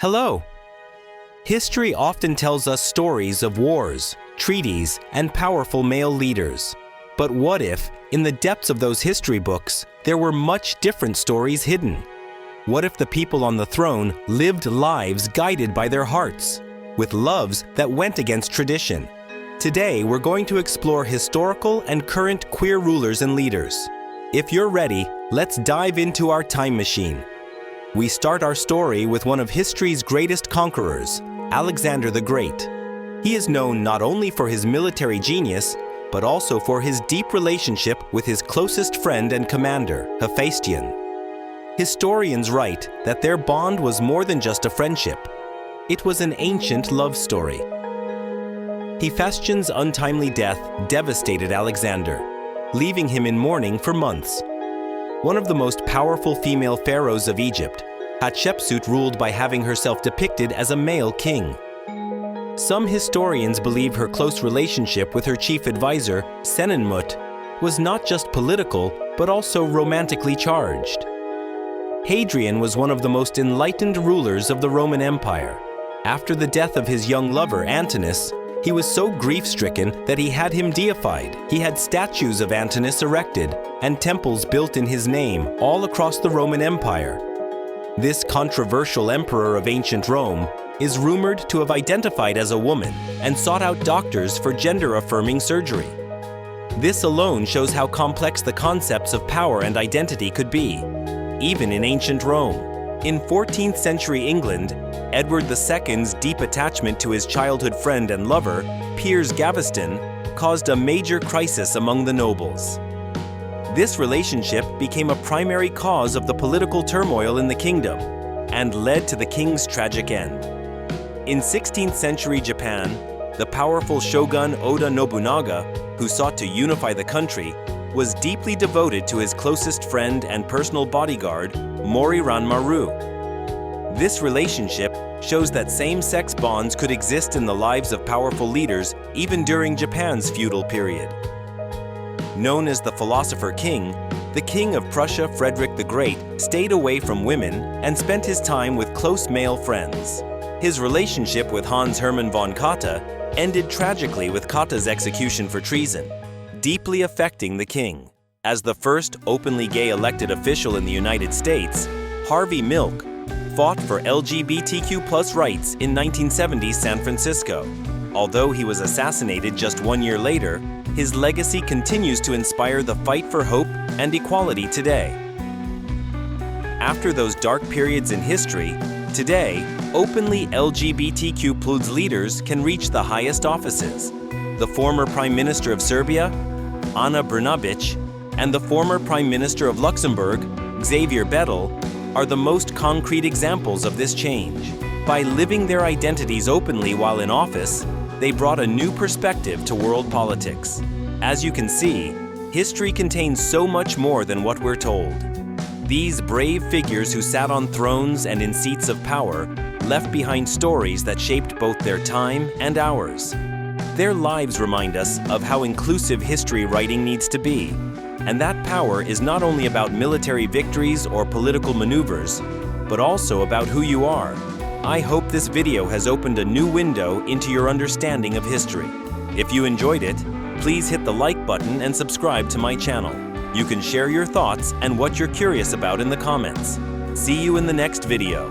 Hello! History often tells us stories of wars, treaties, and powerful male leaders. But what if, in the depths of those history books, there were much different stories hidden? What if the people on the throne lived lives guided by their hearts, with loves that went against tradition? Today, we're going to explore historical and current queer rulers and leaders. If you're ready, let's dive into our time machine. We start our story with one of history's greatest conquerors, Alexander the Great. He is known not only for his military genius, but also for his deep relationship with his closest friend and commander, Hephaestion. Historians write that their bond was more than just a friendship. It was an ancient love story. Hephaestion's untimely death devastated Alexander, leaving him in mourning for months. One of the most powerful female pharaohs of Egypt, Hatshepsut ruled by having herself depicted as a male king. Some historians believe her close relationship with her chief advisor, Senenmut, was not just political, but also romantically charged. Hadrian was one of the most enlightened rulers of the Roman Empire. After the death of his young lover, Antinous, he was so grief-stricken that he had him deified. He had statues of Antinous erected and temples built in his name all across the Roman Empire. This controversial emperor of ancient Rome is rumored to have identified as a woman and sought out doctors for gender-affirming surgery. This alone shows how complex the concepts of power and identity could be, even in ancient Rome. In 14th century England, Edward II's deep attachment to his childhood friend and lover, Piers Gaveston, caused a major crisis among the nobles. This relationship became a primary cause of the political turmoil in the kingdom and led to the king's tragic end. In 16th century Japan, the powerful shogun Oda Nobunaga, who sought to unify the country, was deeply devoted to his closest friend and personal bodyguard, Mori Ranmaru. This relationship shows that same-sex bonds could exist in the lives of powerful leaders even during Japan's feudal period. Known as the Philosopher King, the King of Prussia, Frederick the Great, stayed away from women and spent his time with close male friends. His relationship with Hans Hermann von Katte ended tragically with Katte's execution for treason, deeply affecting the king. As the first openly gay elected official in the United States, Harvey Milk fought for LGBTQ+ rights in 1970's San Francisco. Although he was assassinated just 1 year later, his legacy continues to inspire the fight for hope and equality today. After those dark periods in history, today, openly LGBTQ+ leaders can reach the highest offices. The former Prime Minister of Serbia, Ana Brnabić, and the former Prime Minister of Luxembourg, Xavier Bettel, are the most concrete examples of this change. By living their identities openly while in office, they brought a new perspective to world politics. As you can see, history contains so much more than what we're told. These brave figures who sat on thrones and in seats of power left behind stories that shaped both their time and ours. Their lives remind us of how inclusive history writing needs to be. And that power is not only about military victories or political maneuvers, but also about who you are. I hope this video has opened a new window into your understanding of history. If you enjoyed it, please hit the like button and subscribe to my channel. You can share your thoughts and what you're curious about in the comments. See you in the next video.